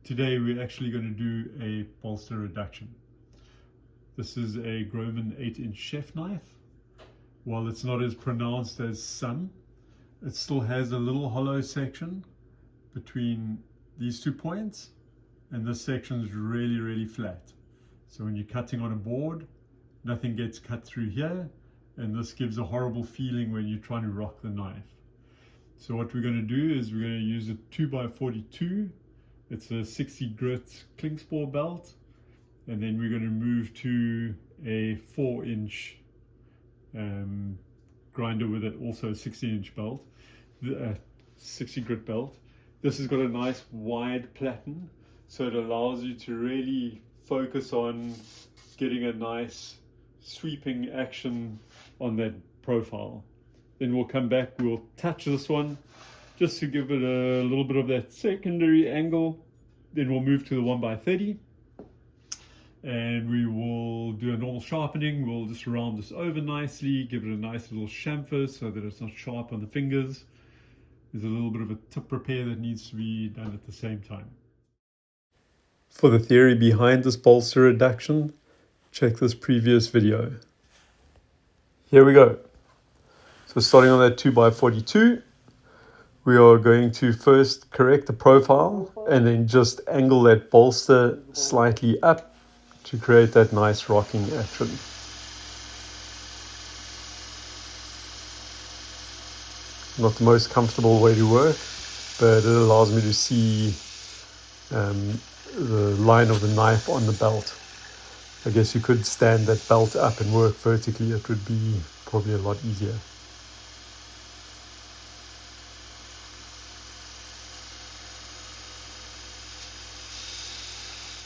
Today we're actually going to do a bolster reduction. This is a Groman 8-inch chef knife. While it's not as pronounced as some, it still has a little hollow section between these 2 points, and this section is really flat. So when you're cutting on a board, nothing gets cut through here, and this gives a horrible feeling when you're trying to rock the knife. So what we're going to do is we're going to use a 2x42. It's a 60 grit Klingspor belt, and then we're going to move to a 4-inch grinder with it, also a 60-inch belt, 60 grit belt. This has got a nice wide platen, so it allows you to really focus on getting a nice sweeping action on that profile. Then we'll come back, we'll touch this one just to give it a little bit of that secondary angle. Then we'll move to the 1x30, and we will do a normal sharpening. We'll just round this over nicely, give it a nice little chamfer so that it's not sharp on the fingers. There's a little bit of a tip repair that needs to be done at the same time. For the theory behind this bolster reduction, check this previous video. Here we go. So starting on that 2x42, we are going to first correct the profile and then just angle that bolster slightly up to create that nice rocking action. Not the most comfortable way to work, but it allows me to see the line of the knife on the belt. I guess you could stand that belt up and work vertically. It would be probably a lot easier.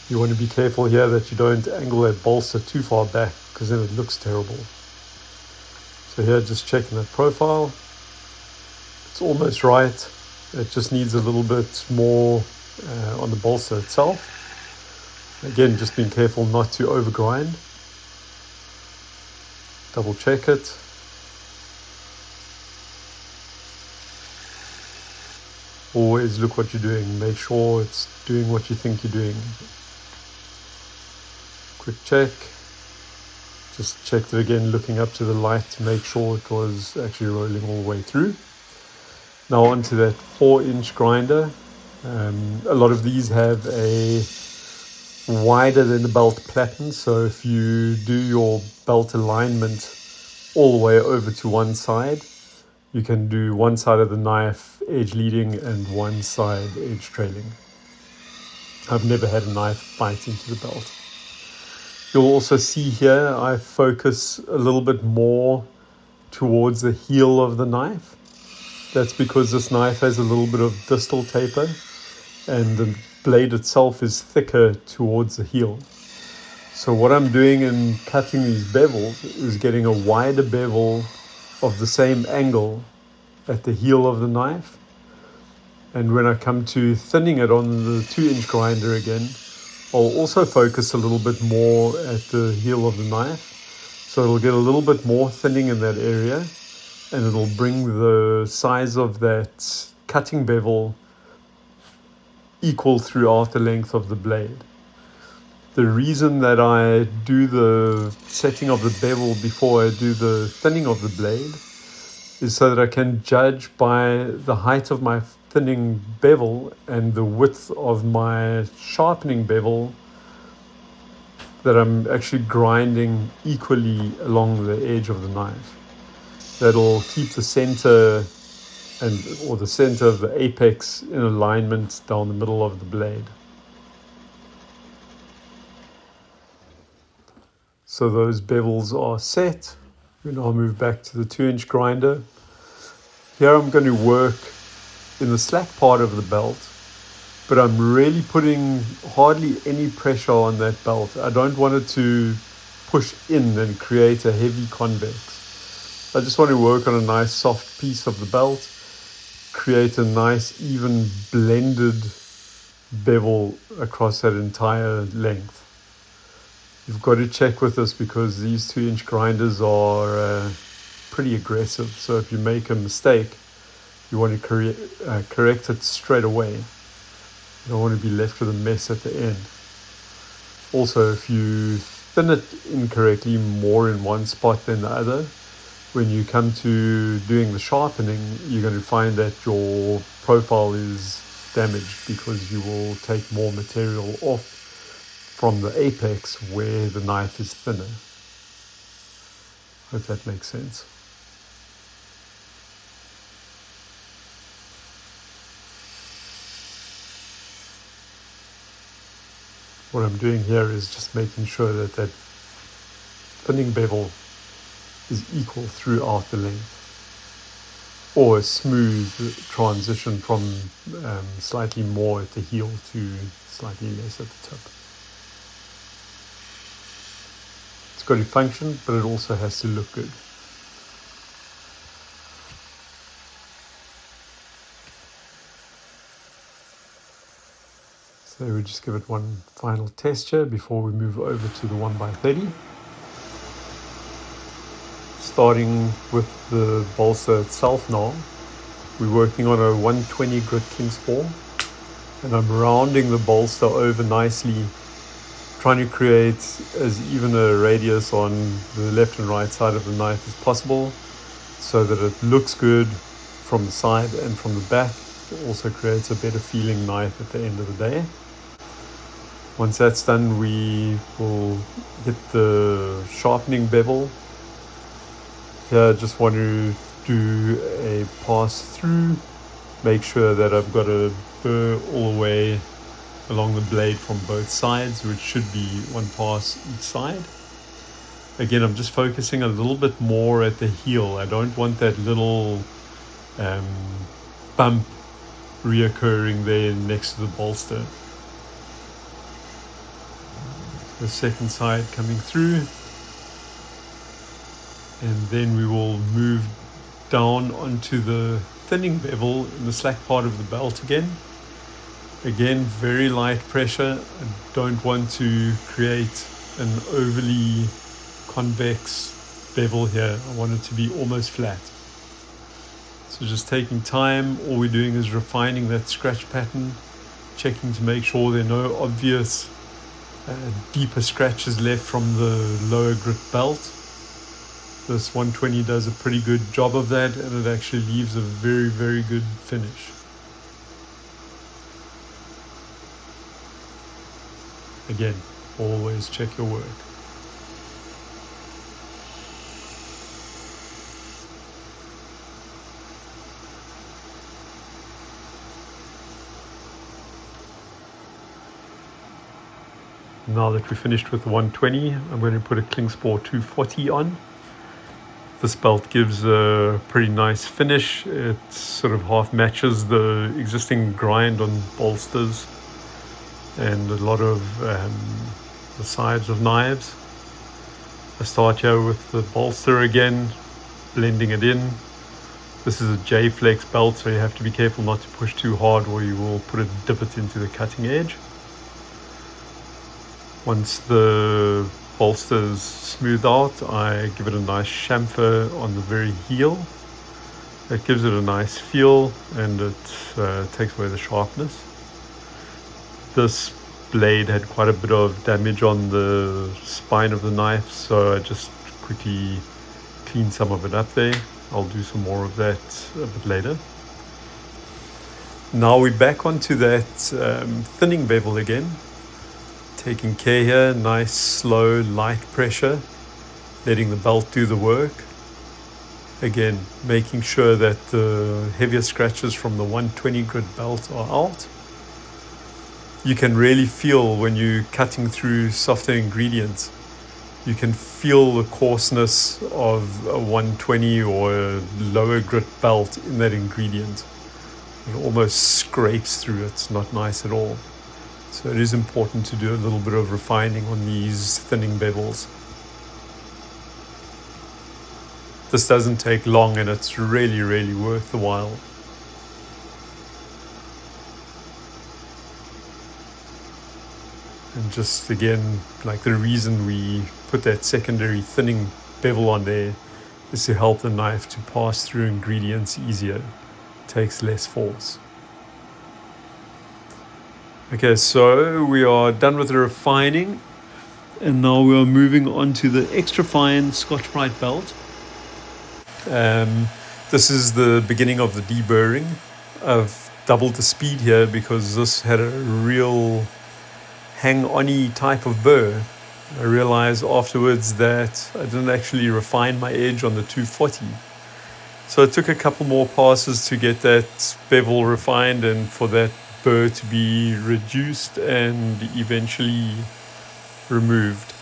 You want to be careful here that you don't angle that bolster too far back, because then it looks terrible. So here, just checking that profile. It's almost right. It just needs a little bit more on the bolster itself. Again, just being careful not to overgrind. Double check it. Always look what you're doing. Make sure it's doing what you think you're doing. Quick check. Just checked it again, looking up to the light to make sure it was actually rolling all the way through. Now onto that 4-inch grinder. A lot of these have a wider than the belt platen, so if you do your belt alignment all the way over to one side, you can do one side of the knife edge leading and one side edge trailing. I've never had a knife bite into the belt. You'll also see here I focus a little bit more towards the heel of the knife. That's because this knife has a little bit of distal taper and the blade itself is thicker towards the heel. So what I'm doing in cutting these bevels is getting a wider bevel of the same angle at the heel of the knife. And when I come to thinning it on the 2-inch grinder again, I'll also focus a little bit more at the heel of the knife. So it'll get a little bit more thinning in that area, and it'll bring the size of that cutting bevel equal throughout the length of the blade. The reason that I do the setting of the bevel before I do the thinning of the blade is so that I can judge by the height of my thinning bevel and the width of my sharpening bevel that I'm actually grinding equally along the edge of the knife. That'll keep the center or the center of the apex in alignment down the middle of the blade. So those bevels are set. We now move back to the 2-inch grinder. Here I'm going to work in the slack part of the belt, but I'm really putting hardly any pressure on that belt. I don't want it to push in and create a heavy convex. I just want to work on a nice soft piece of the belt, create a nice even blended bevel across that entire length. You've got to check with this because these 2-inch grinders are pretty aggressive. So if you make a mistake, you want to correct it straight away. You don't want to be left with a mess at the end. Also, if you thin it incorrectly, more in one spot than the other, when you come to doing the sharpening, you're going to find that your profile is damaged because you will take more material off from the apex where the knife is thinner. Hope that makes sense. What I'm doing here is just making sure that that thinning bevel is equal throughout the length, or a smooth transition from slightly more at the heel to slightly less at the tip. It's got to function, but it also has to look good. So we just give it one final test here before we move over to the 1x30. Starting with the bolster itself now, we're working on a 120 grit Kingspor, and I'm rounding the bolster over nicely, trying to create as even a radius on the left and right side of the knife as possible so that it looks good from the side and from the back. It also creates a better feeling knife at the end of the day. Once that's done, we will hit the sharpening bevel. Here I just want to do a pass through, make sure that I've got a burr all the way along the blade from both sides, which should be one pass each side. Again, I'm just focusing a little bit more at the heel. I don't want that little bump reoccurring there next to the bolster. The second side coming through, and then we will move down onto the thinning bevel in the slack part of the belt again. Again, very light pressure. I don't want to create an overly convex bevel here. I want it to be almost flat. So just taking time, all we're doing is refining that scratch pattern, checking to make sure there are no obvious deeper scratches left from the lower grip belt. This 120 does a pretty good job of that, and it actually leaves a very, very good finish. Again, always check your work. Now that we're finished with the 120, I'm going to put a Kingspor 240 on. This belt gives a pretty nice finish. It sort of half matches the existing grind on bolsters and a lot of the sides of knives. I start here with the bolster again, blending it in. This is a J-flex belt, so you have to be careful not to push too hard or you will put a divot into the cutting edge. Once the bolster is smoothed out, I give it a nice chamfer on the very heel. That gives it a nice feel, and it takes away the sharpness. This blade had quite a bit of damage on the spine of the knife, so I just quickly cleaned some of it up there. I'll do some more of that a bit later. Now we're back onto that thinning bevel again. Taking care here, nice, slow, light pressure, letting the belt do the work. Again, making sure that the heavier scratches from the 120 grit belt are out. You can really feel when you're cutting through softer ingredients, you can feel the coarseness of a 120 or a lower grit belt in that ingredient. It almost scrapes through, it's not nice at all. So it is important to do a little bit of refining on these thinning bevels. This doesn't take long and it's really, really worth the while. And just again, like the reason we put that secondary thinning bevel on there is to help the knife to pass through ingredients easier. It takes less force. Okay, so we are done with the refining, and now we are moving on to the extra fine Scotchbrite belt. This is the beginning of the deburring. I've doubled the speed here because this had a real hang-on-y type of burr. I realized afterwards that I didn't actually refine my edge on the 240. So it took a couple more passes to get that bevel refined and for that burr to be reduced and eventually removed.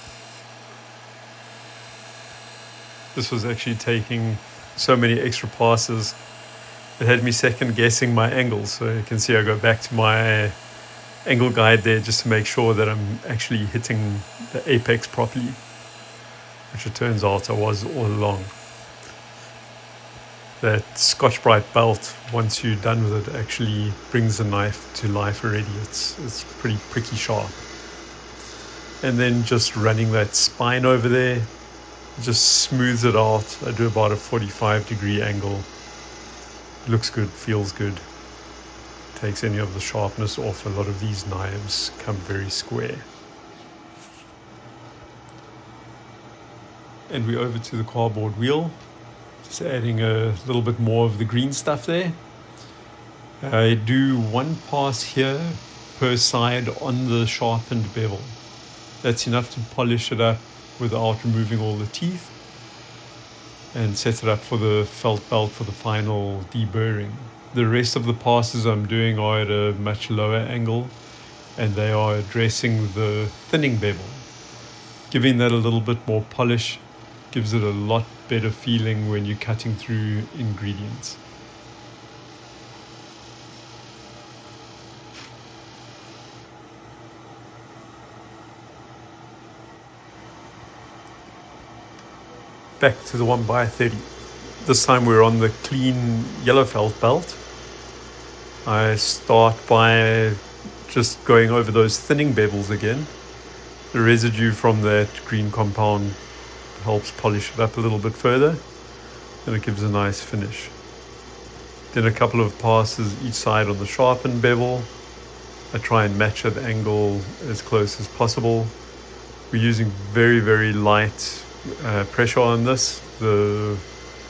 This was actually taking so many extra passes. It had me second guessing my angles. So you can see I go back to my angle guide there just to make sure that I'm actually hitting the apex properly, which it turns out I was all along. That Scotchbrite belt, once you're done with it, actually brings the knife to life already. It's pretty pricky sharp. And then just running that spine over there, just smooths it out. I do about a 45-degree angle. Looks good, feels good. Takes any of the sharpness off. A lot of these knives come very square. And we're over to the cardboard wheel. Just adding a little bit more of the green stuff there. I do one pass here per side on the sharpened bevel. That's enough to polish it up without removing all the teeth and set it up for the felt belt for the final deburring. The rest of the passes I'm doing are at a much lower angle and they are addressing the thinning bevel. Giving that a little bit more polish gives it a lot better feeling when you're cutting through ingredients. Back to the 1x30. This time we're on the clean yellow felt belt. I start by just going over those thinning bevels again. The residue from that green compound helps polish it up a little bit further and it gives a nice finish. Then a couple of passes each side on the sharpened bevel. I try and match that angle as close as possible. We're using very, very light pressure on this. The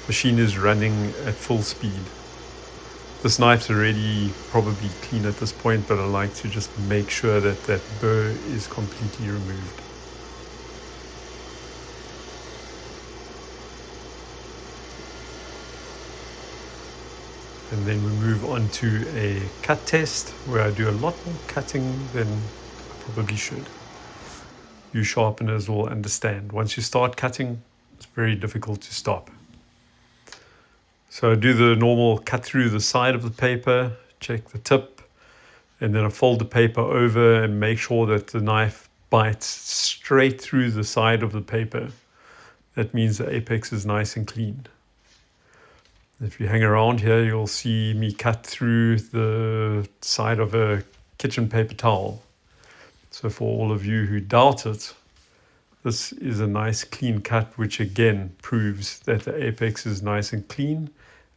machine is running at full speed. This knife's already probably clean at this point, but I like to just make sure that that burr is completely removed. And then we move on to a cut test where I do a lot more cutting than I probably should. You sharpeners will understand. Once you start cutting, it's very difficult to stop. So I do the normal cut through the side of the paper, check the tip, and then I fold the paper over and make sure that the knife bites straight through the side of the paper. That means the apex is nice and clean. If you hang around here, you'll see me cut through the side of a kitchen paper towel. So for all of you who doubt it, this is a nice clean cut, which again proves that the apex is nice and clean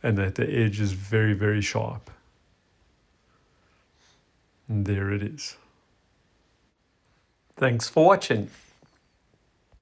and that the edge is very, very sharp. And there it is. Thanks for watching.